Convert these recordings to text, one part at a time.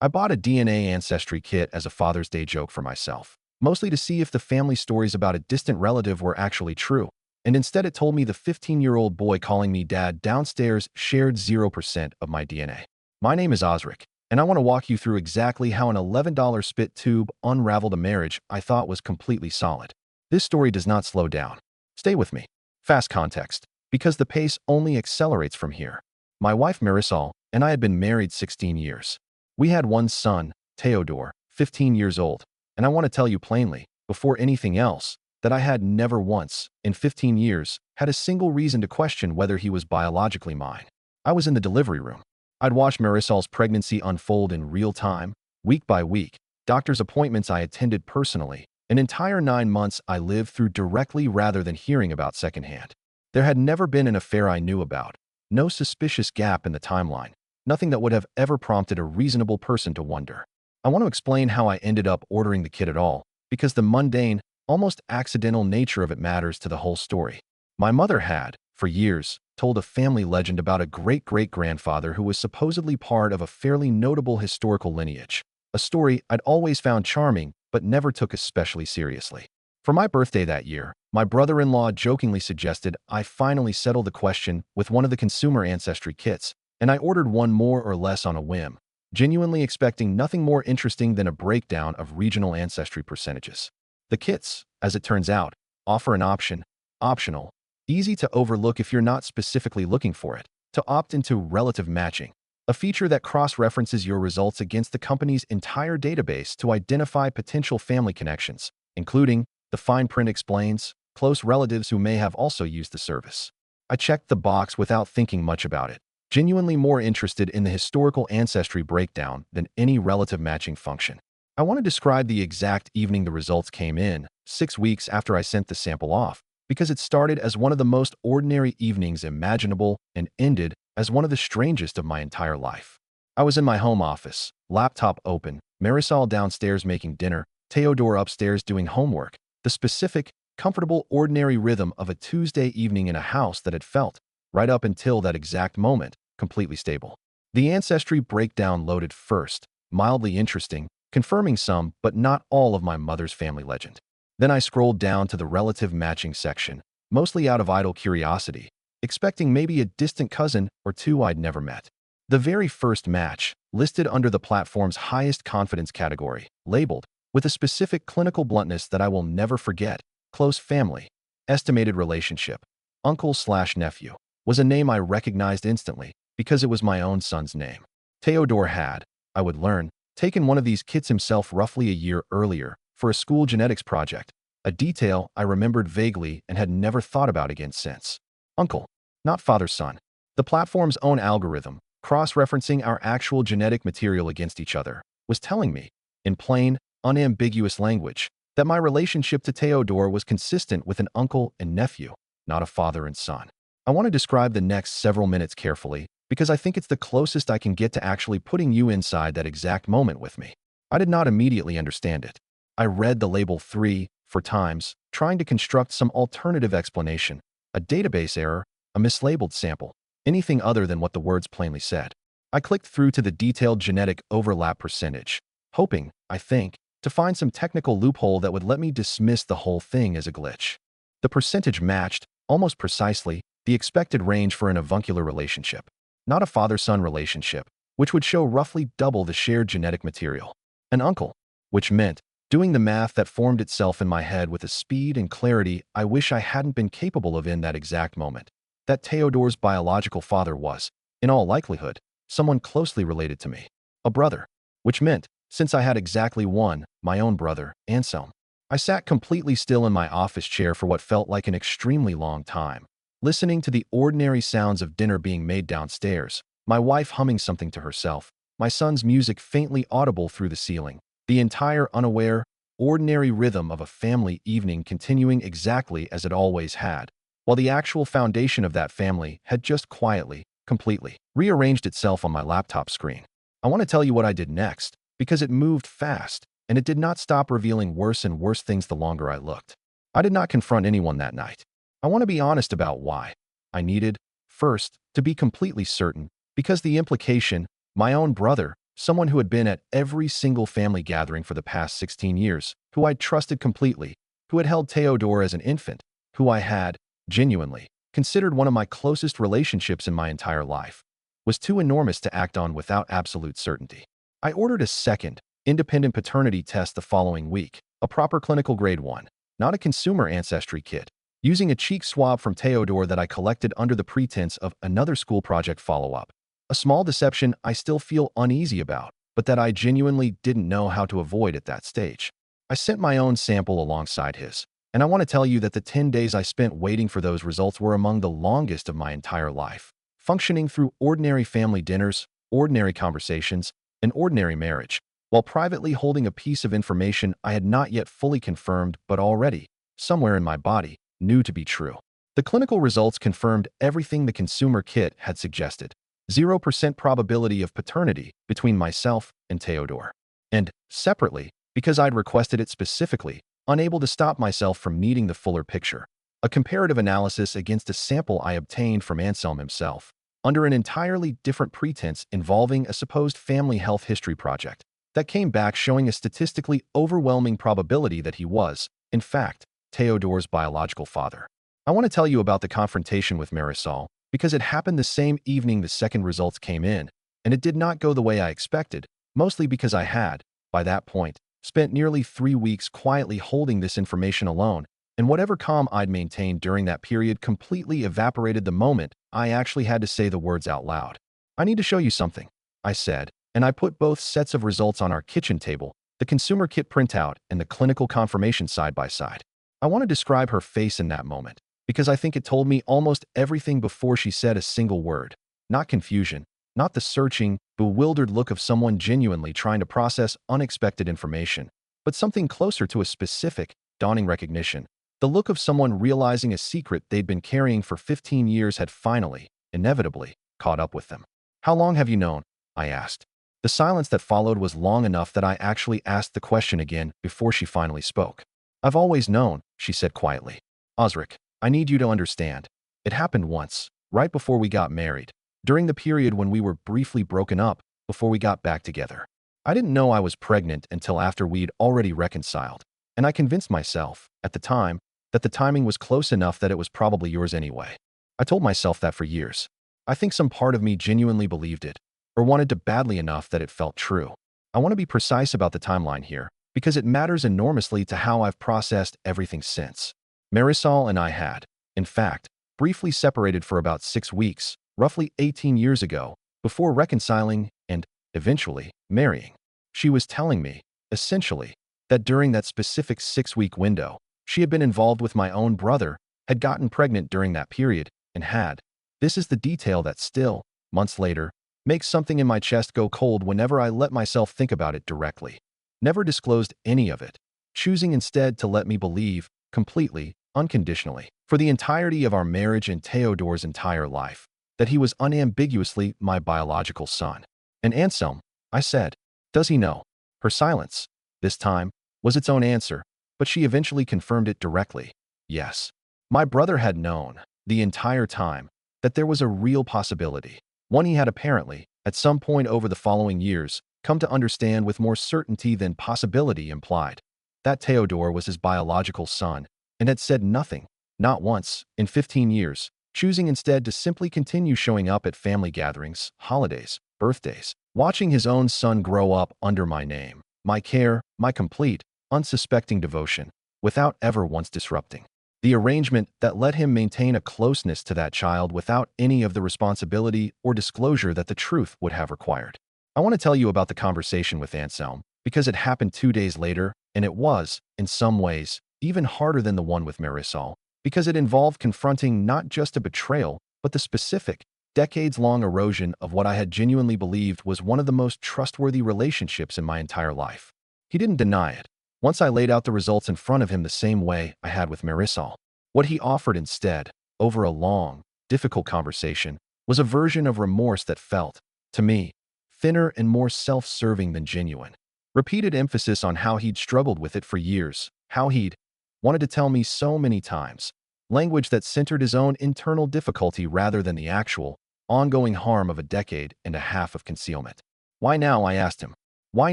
I bought a DNA ancestry kit as a Father's Day joke for myself, mostly to see if the family stories about a distant relative were actually true. And instead it told me the 15-year-old boy calling me dad downstairs shared 0% of my DNA. My name is Osric, and I want to walk you through exactly how an $11 spit tube unraveled a marriage I thought was completely solid. This story does not slow down. Stay with me. Fast context, because the pace only accelerates from here. My wife Marisol and I had been married 16 years. We had one son, Theodore, 15 years old, and I want to tell you plainly, before anything else, that I had never once, in 15 years, had a single reason to question whether he was biologically mine. I was in the delivery room. I'd watched Marisol's pregnancy unfold in real time, week by week, doctor's appointments I attended personally, an entire 9 months I lived through directly rather than hearing about secondhand. There had never been an affair I knew about, no suspicious gap in the timeline, nothing that would have ever prompted a reasonable person to wonder. I want to explain how I ended up ordering the kit at all, because the mundane, almost accidental nature of it matters to the whole story. My mother had, for years, told a family legend about a great-great-grandfather who was supposedly part of a fairly notable historical lineage, a story I'd always found charming but never took especially seriously. For my birthday that year, my brother-in-law jokingly suggested I finally settle the question with one of the consumer ancestry kits, and I ordered one more or less on a whim, genuinely expecting nothing more interesting than a breakdown of regional ancestry percentages. The kits, as it turns out, offer an optional, easy to overlook if you're not specifically looking for it, to opt into relative matching, a feature that cross-references your results against the company's entire database to identify potential family connections, including, the fine print explains, close relatives who may have also used the service. I checked the box without thinking much about it, genuinely more interested in the historical ancestry breakdown than any relative matching function. I want to describe the exact evening the results came in, 6 weeks after I sent the sample off, because it started as one of the most ordinary evenings imaginable and ended as one of the strangest of my entire life. I was in my home office, laptop open, Marisol downstairs making dinner, Theodore upstairs doing homework, the specific, comfortable, ordinary rhythm of a Tuesday evening in a house that had felt, right up until that exact moment, completely stable. The ancestry breakdown loaded first, mildly interesting, confirming some but not all of my mother's family legend. Then I scrolled down to the relative matching section, mostly out of idle curiosity, expecting maybe a distant cousin or two I'd never met. The very first match, listed under the platform's highest confidence category, labeled, with a specific clinical bluntness that I will never forget, close family, estimated relationship, uncle/nephew, was a name I recognized instantly because it was my own son's name. Theodore had, I would learn, taken one of these kits himself roughly a year earlier for a school genetics project, a detail I remembered vaguely and had never thought about again since. Uncle, not father-son. The platform's own algorithm, cross-referencing our actual genetic material against each other, was telling me, in plain, unambiguous language, that my relationship to Theodore was consistent with an uncle and nephew, not a father and son. I want to describe the next several minutes carefully, because I think it's the closest I can get to actually putting you inside that exact moment with me. I did not immediately understand it. I read the label 3 for times, trying to construct some alternative explanation, a database error, a mislabeled sample, anything other than what the words plainly said. I clicked through to the detailed genetic overlap percentage, hoping, I think, to find some technical loophole that would let me dismiss the whole thing as a glitch. The percentage matched, almost precisely, the expected range for an avuncular relationship, not a father-son relationship, which would show roughly double the shared genetic material. An uncle, which meant, doing the math that formed itself in my head with a speed and clarity I wish I hadn't been capable of in that exact moment, that Theodore's biological father was, in all likelihood, someone closely related to me. A brother, which meant, since I had exactly one, my own brother, Anselm. I sat completely still in my office chair for what felt like an extremely long time, listening to the ordinary sounds of dinner being made downstairs, my wife humming something to herself, my son's music faintly audible through the ceiling, the entire unaware, ordinary rhythm of a family evening continuing exactly as it always had, while the actual foundation of that family had just quietly, completely, rearranged itself on my laptop screen. I want to tell you what I did next, because it moved fast, and it did not stop revealing worse and worse things the longer I looked. I did not confront anyone that night. I want to be honest about why. I needed, first, to be completely certain, because the implication, my own brother, someone who had been at every single family gathering for the past 16 years, who I'd trusted completely, who had held Theodore as an infant, who I had, genuinely, considered one of my closest relationships in my entire life, was too enormous to act on without absolute certainty. I ordered a second, independent paternity test the following week, a proper clinical grade 1, not a consumer ancestry kit, using a cheek swab from Theodore that I collected under the pretense of another school project follow-up. A small deception I still feel uneasy about, but that I genuinely didn't know how to avoid at that stage. I sent my own sample alongside his, and I want to tell you that the 10 days I spent waiting for those results were among the longest of my entire life, functioning through ordinary family dinners, ordinary conversations, an ordinary marriage, while privately holding a piece of information I had not yet fully confirmed but already, somewhere in my body, knew to be true. The clinical results confirmed everything the consumer kit had suggested. 0% probability of paternity between myself and Theodore. And, separately, because I'd requested it specifically, unable to stop myself from needing the fuller picture, a comparative analysis against a sample I obtained from Anselm himself, under an entirely different pretense involving a supposed family health history project, that came back showing a statistically overwhelming probability that he was, in fact, Theodore's biological father. I want to tell you about the confrontation with Marisol, because it happened the same evening the second results came in, and it did not go the way I expected, mostly because I had, by that point, spent nearly 3 weeks quietly holding this information alone, and whatever calm I'd maintained during that period completely evaporated the moment I actually had to say the words out loud. "I need to show you something," I said, and I put both sets of results on our kitchen table, the consumer kit printout and the clinical confirmation side by side. I want to describe her face in that moment, because I think it told me almost everything before she said a single word. Not confusion, not the searching, bewildered look of someone genuinely trying to process unexpected information, but something closer to a specific, dawning recognition. The look of someone realizing a secret they'd been carrying for 15 years had finally, inevitably, caught up with them. "How long have you known?" I asked. The silence that followed was long enough that I actually asked the question again before she finally spoke. "I've always known," she said quietly. "Osric, I need you to understand. It happened once, right before we got married, during the period when we were briefly broken up, before we got back together. I didn't know I was pregnant until after we'd already reconciled, and I convinced myself, at the time, that the timing was close enough that it was probably yours anyway. I told myself that for years. I think some part of me genuinely believed it, or wanted to badly enough that it felt true. I want to be precise about the timeline here, because it matters enormously to how I've processed everything since. Marisol and I had, in fact, briefly separated for about 6 weeks, roughly 18 years ago, before reconciling and, eventually, marrying. She was telling me, essentially, that during that specific 6-week window, she had been involved with my own brother, had gotten pregnant during that period, and had. This is the detail that still, months later, makes something in my chest go cold whenever I let myself think about it directly. Never disclosed any of it, choosing instead to let me believe, completely, unconditionally, for the entirety of our marriage and Theodore's entire life, that he was unambiguously my biological son. "And Anselm," I said, "does he know?" Her silence, this time, was its own answer, but she eventually confirmed it directly. Yes. My brother had known, the entire time, that there was a real possibility, one he had apparently, at some point over the following years, come to understand with more certainty than possibility implied. That Theodore was his biological son, and had said nothing, not once, in 15 years, choosing instead to simply continue showing up at family gatherings, holidays, birthdays, watching his own son grow up under my name, my care, my complete, unsuspecting devotion, without ever once disrupting the arrangement that let him maintain a closeness to that child without any of the responsibility or disclosure that the truth would have required. I want to tell you about the conversation with Anselm, because it happened 2 days later, and it was, in some ways, even harder than the one with Marisol, because it involved confronting not just a betrayal, but the specific, decades-long erosion of what I had genuinely believed was one of the most trustworthy relationships in my entire life. He didn't deny it. Once I laid out the results in front of him the same way I had with Marisol, what he offered instead, over a long, difficult conversation, was a version of remorse that felt, to me, thinner and more self-serving than genuine. Repeated emphasis on how he'd struggled with it for years, how he'd wanted to tell me so many times, language that centered his own internal difficulty rather than the actual, ongoing harm of a decade and a half of concealment. Why now, I asked him. Why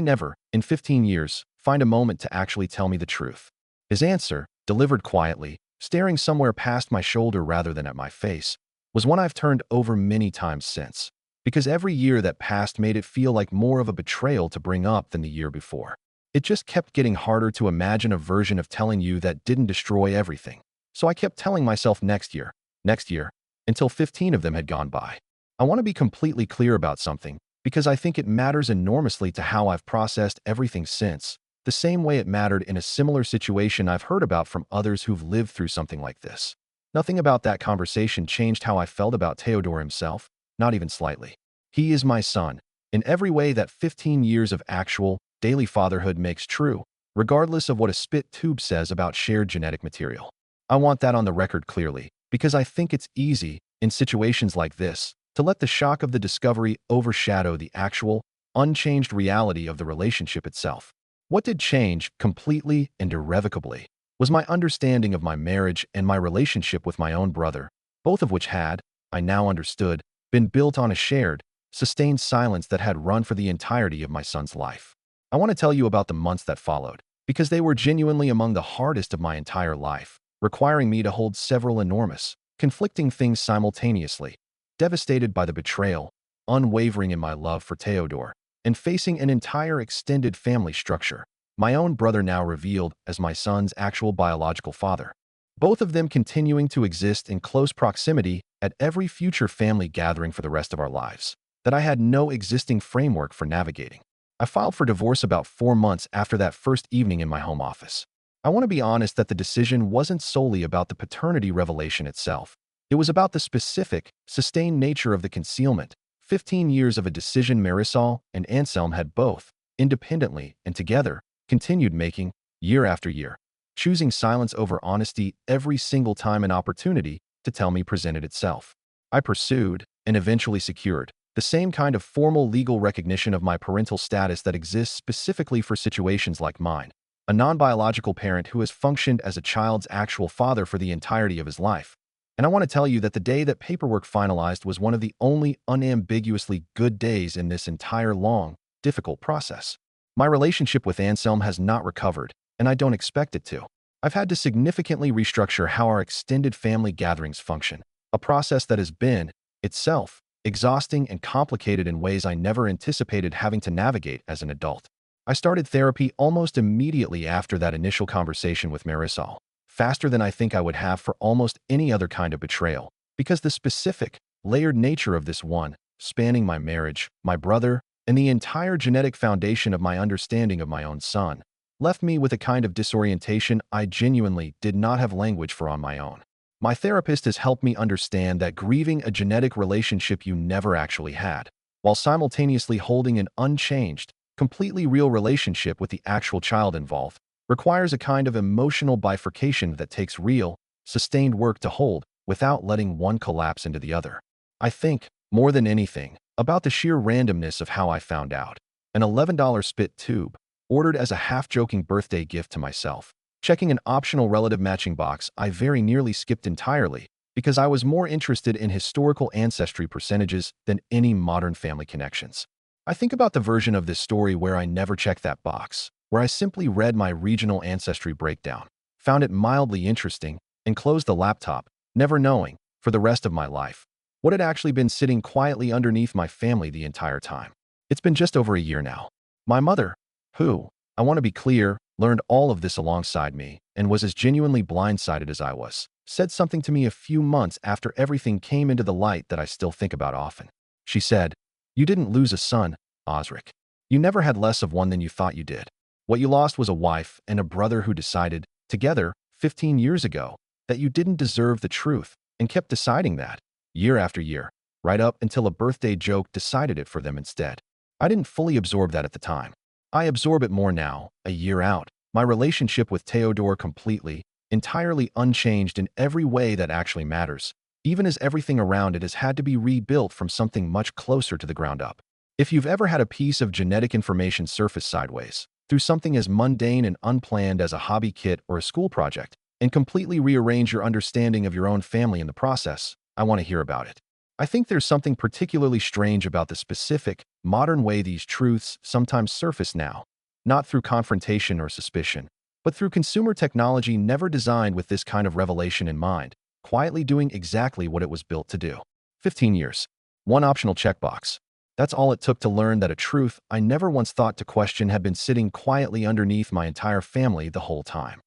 never, in 15 years, find a moment to actually tell me the truth? His answer, delivered quietly, staring somewhere past my shoulder rather than at my face, was one I've turned over many times since. Because every year that passed made it feel like more of a betrayal to bring up than the year before. It just kept getting harder to imagine a version of telling you that didn't destroy everything. So I kept telling myself next year, until 15 of them had gone by. I want to be completely clear about something, because I think it matters enormously to how I've processed everything since, the same way it mattered in a similar situation I've heard about from others who've lived through something like this. Nothing about that conversation changed how I felt about Theodore himself, not even slightly. He is my son, in every way that 15 years of actual, daily fatherhood makes true, regardless of what a spit tube says about shared genetic material. I want that on the record clearly, because I think it's easy, in situations like this, to let the shock of the discovery overshadow the actual, unchanged reality of the relationship itself. What did change, completely and irrevocably, was my understanding of my marriage and my relationship with my own brother, both of which had, I now understood, been built on a shared, sustained silence that had run for the entirety of my son's life. I want to tell you about the months that followed, because they were genuinely among the hardest of my entire life, requiring me to hold several enormous, conflicting things simultaneously. Devastated by the betrayal, unwavering in my love for Theodore, and facing an entire extended family structure, my own brother now revealed as my son's actual biological father. Both of them continuing to exist in close proximity at every future family gathering for the rest of our lives, that I had no existing framework for navigating. I filed for divorce about 4 months after that first evening in my home office. I want to be honest that the decision wasn't solely about the paternity revelation itself. It was about the specific, sustained nature of the concealment. 15 years of a decision Marisol and Anselm had both, independently and together, continued making, year after year, choosing silence over honesty every single time an opportunity to tell me presented itself. I pursued, and eventually secured, the same kind of formal legal recognition of my parental status that exists specifically for situations like mine. A non-biological parent who has functioned as a child's actual father for the entirety of his life. And I want to tell you that the day that paperwork finalized was one of the only unambiguously good days in this entire long, difficult process. My relationship with Anselm has not recovered, and I don't expect it to. I've had to significantly restructure how our extended family gatherings function, a process that has been, itself, exhausting and complicated in ways I never anticipated having to navigate as an adult. I started therapy almost immediately after that initial conversation with Marisol, faster than I think I would have for almost any other kind of betrayal, because the specific, layered nature of this one, spanning my marriage, my brother, and the entire genetic foundation of my understanding of my own son, left me with a kind of disorientation I genuinely did not have language for on my own. My therapist has helped me understand that grieving a genetic relationship you never actually had, while simultaneously holding an unchanged, completely real relationship with the actual child involved, requires a kind of emotional bifurcation that takes real, sustained work to hold without letting one collapse into the other. I think, more than anything, about the sheer randomness of how I found out. An $11 spit tube, ordered as a half-joking birthday gift to myself. Checking an optional relative matching box I very nearly skipped entirely because I was more interested in historical ancestry percentages than any modern family connections. I think about the version of this story where I never checked that box, where I simply read my regional ancestry breakdown, found it mildly interesting, and closed the laptop, never knowing, for the rest of my life, what had actually been sitting quietly underneath my family the entire time. It's been just over a year now. My mother, who, I want to be clear, learned all of this alongside me and was as genuinely blindsided as I was, said something to me a few months after everything came into the light that I still think about often. She said, "You didn't lose a son, Osric. You never had less of one than you thought you did. What you lost was a wife and a brother who decided, together, 15 years ago, that you didn't deserve the truth and kept deciding that, year after year, right up until a birthday joke decided it for them instead. I didn't fully absorb that at the time. I absorb it more now, a year out. My relationship with Theodore completely, entirely unchanged in every way that actually matters, even as everything around it has had to be rebuilt from something much closer to the ground up. If you've ever had a piece of genetic information surface sideways, through something as mundane and unplanned as a hobby kit or a school project, and completely rearrange your understanding of your own family in the process, I want to hear about it. I think there's something particularly strange about the specific, modern way these truths sometimes surface now, not through confrontation or suspicion, but through consumer technology never designed with this kind of revelation in mind, quietly doing exactly what it was built to do. 15 years. One optional checkbox. That's all it took to learn that a truth I never once thought to question had been sitting quietly underneath my entire family the whole time.